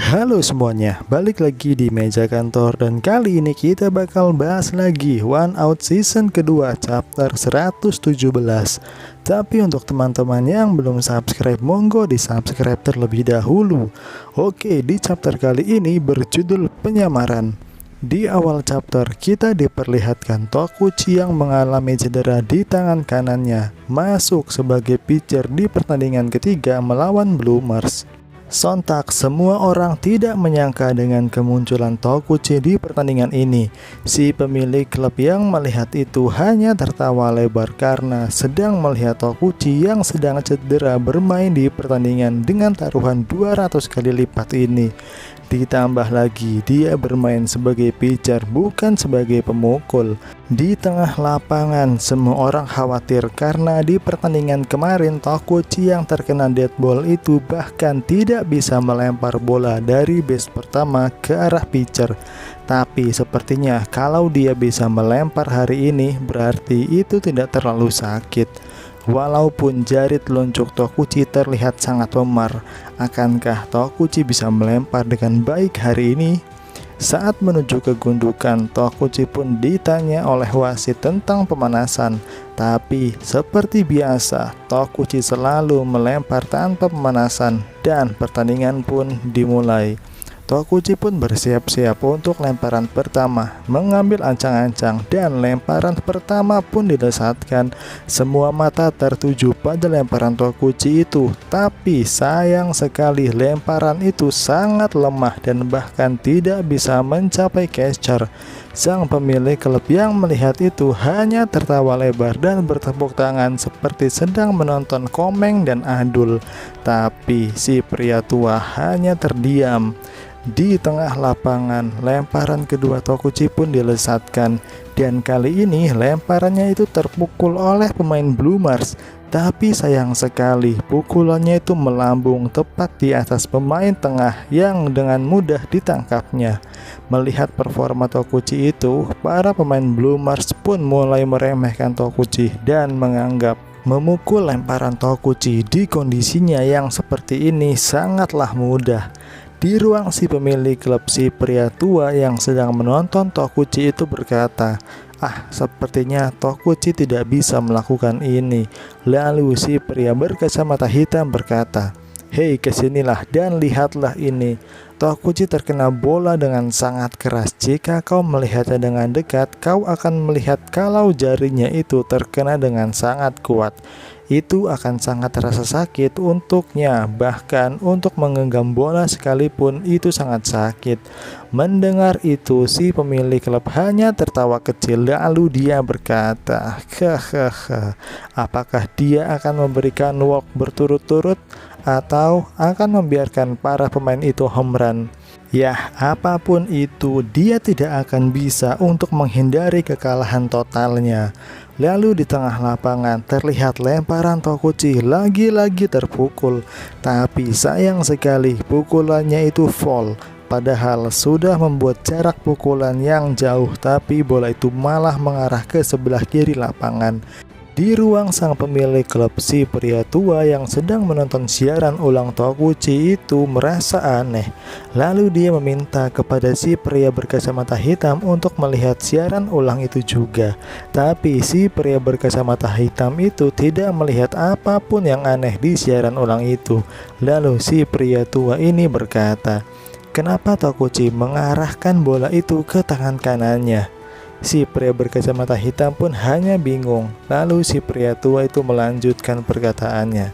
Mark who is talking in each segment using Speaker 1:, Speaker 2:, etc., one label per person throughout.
Speaker 1: Halo semuanya, balik lagi di meja kantor dan kali ini kita bakal bahas lagi One Out season kedua chapter 117. Tapi untuk teman-teman yang belum subscribe, monggo di subscribe terlebih dahulu. Oke, di chapter kali ini berjudul penyamaran. Di awal chapter kita diperlihatkan Tokuchi yang mengalami cedera di tangan kanannya masuk sebagai pitcher di pertandingan ketiga melawan Bloomers. Sontak semua orang tidak menyangka dengan kemunculan Tokuchi di pertandingan ini. Si pemilik klub yang melihat itu hanya tertawa lebar karena sedang melihat Tokuchi yang sedang cedera bermain di pertandingan dengan taruhan 200 kali lipat ini. Ditambah lagi dia bermain sebagai pitcher bukan sebagai pemukul. Di tengah lapangan semua orang khawatir karena di pertandingan kemarin Tokuchi yang terkena dead ball itu bahkan tidak bisa melempar bola dari base pertama ke arah pitcher. Tapi sepertinya kalau dia bisa melempar hari ini berarti itu tidak terlalu sakit. Walaupun jari telunjuk Tokuchi terlihat sangat memar, akankah Tokuchi bisa melempar dengan baik hari ini? Saat menuju ke gundukan, Tokuchi pun ditanya oleh wasit tentang pemanasan. Tapi seperti biasa, Tokuchi selalu melempar tanpa pemanasan dan pertandingan pun dimulai. Tokuchi pun bersiap-siap untuk lemparan pertama, mengambil ancang-ancang dan lemparan pertama pun dilesatkan. Semua mata tertuju pada lemparan Tokuchi itu, tapi sayang sekali lemparan itu sangat lemah dan bahkan tidak bisa mencapai catcher. Sang pemilik klub yang melihat itu hanya tertawa lebar dan bertepuk tangan seperti sedang menonton Komeng dan Adul. Tapi si pria tua hanya terdiam. Di tengah lapangan, lemparan kedua Tokuchi pun dilesatkan dan kali ini lemparannya itu terpukul oleh pemain Bloomers. Tapi sayang sekali pukulannya itu melambung tepat di atas pemain tengah yang dengan mudah ditangkapnya. Melihat performa Tokuchi itu, para pemain Bloomers pun mulai meremehkan Tokuchi dan menganggap memukul lemparan Tokuchi di kondisinya yang seperti ini sangatlah mudah. Di ruang si pemilik klub, si pria tua yang sedang menonton Tokuchi itu berkata, sepertinya Tokuchi tidak bisa melakukan ini." Lalu si pria berkacamata hitam berkata, "Hei, kesinilah dan lihatlah ini. Tokuchi terkena bola dengan sangat keras. Jika kau melihatnya dengan dekat, kau akan melihat kalau jarinya itu terkena dengan sangat kuat. Itu akan sangat terasa sakit untuknya, bahkan untuk menggenggam bola sekalipun itu sangat sakit." Mendengar itu, si pemilik klub hanya tertawa kecil lalu dia berkata, "Hahaha, apakah dia akan memberikan walk berturut-turut atau akan membiarkan para pemain itu home run?" Yah, apapun itu, dia tidak akan bisa untuk menghindari kekalahan totalnya. Lalu di tengah lapangan terlihat lemparan Tokuchi lagi-lagi terpukul. Tapi sayang sekali pukulannya itu foul. Padahal sudah membuat jarak pukulan yang jauh, tapi bola itu malah mengarah ke sebelah kiri lapangan. Di ruang sang pemilik klub, si pria tua yang sedang menonton siaran ulang Tokuchi itu merasa aneh. Lalu dia meminta kepada si pria berkacamata hitam untuk melihat siaran ulang itu juga. Tapi si pria berkacamata hitam itu tidak melihat apapun yang aneh di siaran ulang itu. Lalu si pria tua ini berkata, "Kenapa Tokuchi mengarahkan bola itu ke tangan kanannya?" Si pria berkacamata hitam pun hanya bingung. Lalu si pria tua itu melanjutkan perkataannya,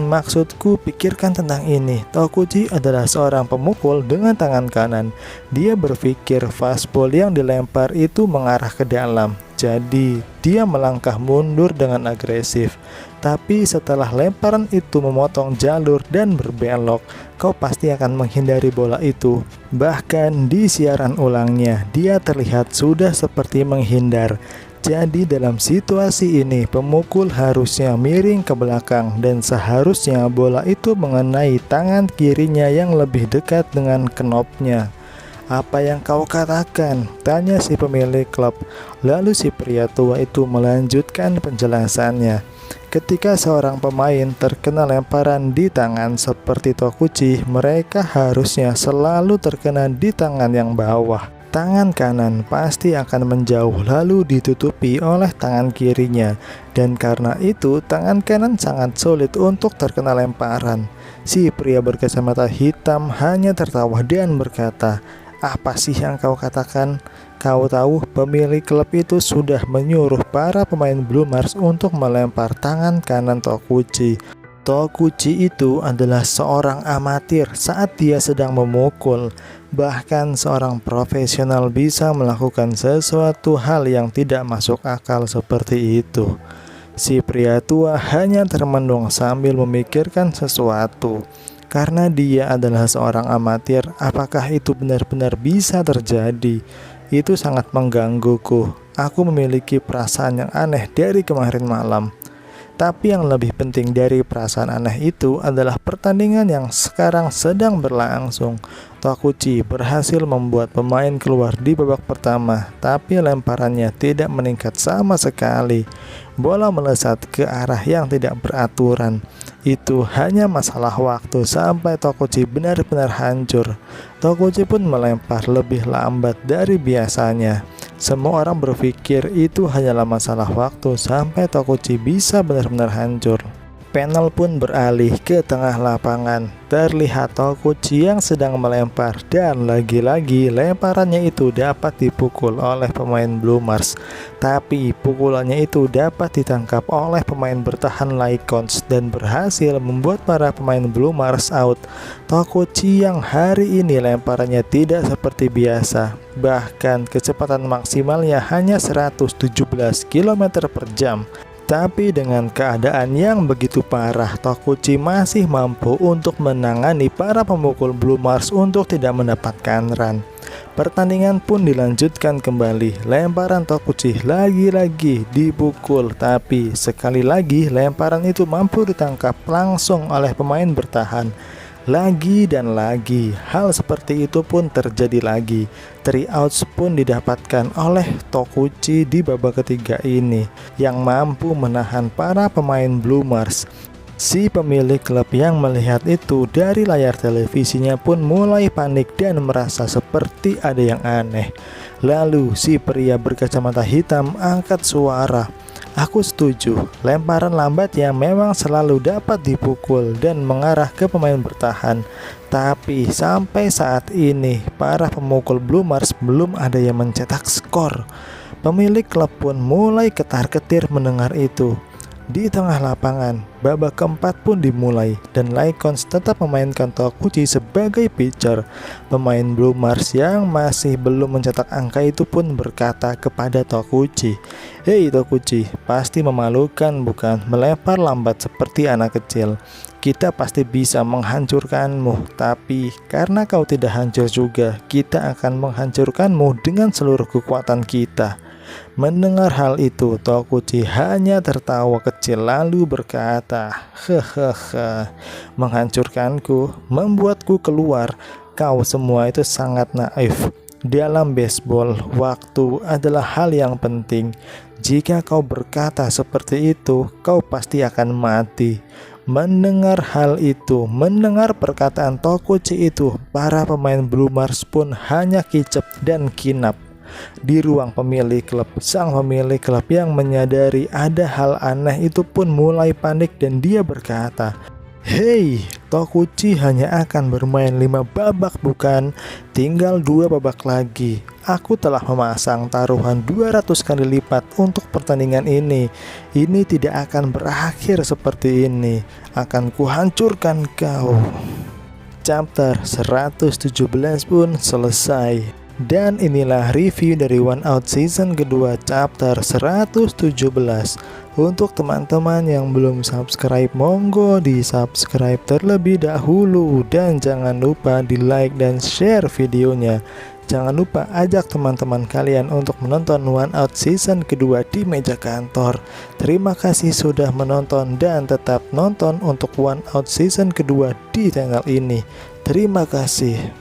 Speaker 1: "Maksudku pikirkan tentang ini. Tokuchi adalah seorang pemukul dengan tangan kanan. Dia berpikir fastball yang dilempar itu mengarah ke dalam. Jadi dia melangkah mundur dengan agresif. Tapi setelah lemparan itu memotong jalur dan berbelok, kau pasti akan menghindari bola itu." Bahkan di siaran ulangnya, dia terlihat sudah seperti menghindar. Jadi dalam situasi ini, pemukul harusnya miring ke belakang dan seharusnya bola itu mengenai tangan kirinya yang lebih dekat dengan knopnya. "Apa yang kau katakan?" tanya si pemilik klub. Lalu si pria tua itu melanjutkan penjelasannya. Ketika seorang pemain terkena lemparan di tangan seperti Tokuchi, mereka harusnya selalu terkena di tangan yang bawah. Tangan kanan pasti akan menjauh lalu ditutupi oleh tangan kirinya, dan karena itu tangan kanan sangat sulit untuk terkena lemparan. Si pria berkacamata hitam hanya tertawa dan berkata, "Apa sih yang kau katakan? Kau tahu pemilik klub itu sudah menyuruh para pemain Blue Mars untuk melempar tangan kanan Tokuchi. Tokuchi itu adalah seorang amatir saat dia sedang memukul. Bahkan seorang profesional bisa melakukan sesuatu hal yang tidak masuk akal seperti itu." Si pria tua hanya termenung sambil memikirkan sesuatu. Karena dia adalah seorang amatir, apakah itu benar-benar bisa terjadi? Itu sangat menggangguku. Aku memiliki perasaan yang aneh dari kemarin malam. Tapi yang lebih penting dari perasaan aneh itu adalah pertandingan yang sekarang sedang berlangsung. Tokuchi berhasil membuat pemain keluar di babak pertama, tapi lemparannya tidak meningkat sama sekali. Bola melesat ke arah yang tidak beraturan. Itu hanya masalah waktu sampai Tokuchi benar-benar hancur. Tokuchi pun melempar lebih lambat dari biasanya. Semua orang berpikir itu hanyalah masalah waktu sampai Tokuchi bisa benar-benar hancur. Panel pun beralih ke tengah lapangan. Terlihat Tokuchi yang sedang melempar, dan lagi-lagi lemparannya itu dapat dipukul oleh pemain Blue Mars. Tapi pukulannya itu dapat ditangkap oleh pemain bertahan Lycons dan berhasil membuat para pemain Blue Mars out. Tokuchi yang hari ini lemparannya tidak seperti biasa. Bahkan kecepatan maksimalnya hanya 117 km per jam. Tapi dengan keadaan yang begitu parah, Tokuchi masih mampu untuk menangani para pemukul Blue Mars untuk tidak mendapatkan run. Pertandingan pun dilanjutkan kembali. Lemparan Tokuchi lagi-lagi dipukul, tapi sekali lagi lemparan itu mampu ditangkap langsung oleh pemain bertahan. Lagi dan lagi, hal seperti itu pun terjadi lagi. 3 outs pun didapatkan oleh Tokuchi di babak ketiga ini, yang mampu menahan para pemain Blue Mars. Si pemilik klub yang melihat itu dari layar televisinya pun mulai panik dan merasa seperti ada yang aneh. Lalu si pria berkacamata hitam angkat suara, "Aku setuju, lemparan lambat yang memang selalu dapat dipukul dan mengarah ke pemain bertahan. Tapi sampai saat ini, para pemukul Blue Mars belum ada yang mencetak skor." Pemilik klub pun mulai ketar-ketir mendengar itu. Di tengah lapangan, babak keempat pun dimulai dan Lycons tetap memainkan Tokuchi sebagai pitcher. Pemain Blue Mars yang masih belum mencetak angka itu pun berkata kepada Tokuchi, "Hei Tokuchi, pasti memalukan bukan melempar lambat seperti anak kecil. Kita pasti bisa menghancurkanmu, tapi karena kau tidak hancur juga, kita akan menghancurkanmu dengan seluruh kekuatan kita." Mendengar hal itu, Tokuchi hanya tertawa kecil lalu berkata, "Hehehe, menghancurkanku, membuatku keluar. Kau semua itu sangat naif. Dalam baseball, waktu adalah hal yang penting. Jika kau berkata seperti itu, kau pasti akan mati." Mendengar hal itu, mendengar perkataan Tokuchi itu, para pemain Blue Mars pun hanya kicep dan kinap. Di ruang pemilik klub, sang pemilik klub yang menyadari ada hal aneh itu pun mulai panik dan dia berkata, "Hei, Tokuchi hanya akan bermain 5 babak bukan? Tinggal 2 babak lagi. Aku telah memasang taruhan 200 kali lipat untuk pertandingan ini. Ini tidak akan berakhir seperti ini. Akan kuhancurkan kau." Chapter 117 pun selesai. Dan inilah review dari One Out season kedua chapter 117. Untuk teman-teman yang belum subscribe, monggo di subscribe terlebih dahulu. Dan jangan lupa di like dan share videonya. Jangan lupa ajak teman-teman kalian untuk menonton One Out season kedua di meja kantor. Terima kasih sudah menonton dan tetap nonton untuk One Out season kedua di channel ini. Terima kasih.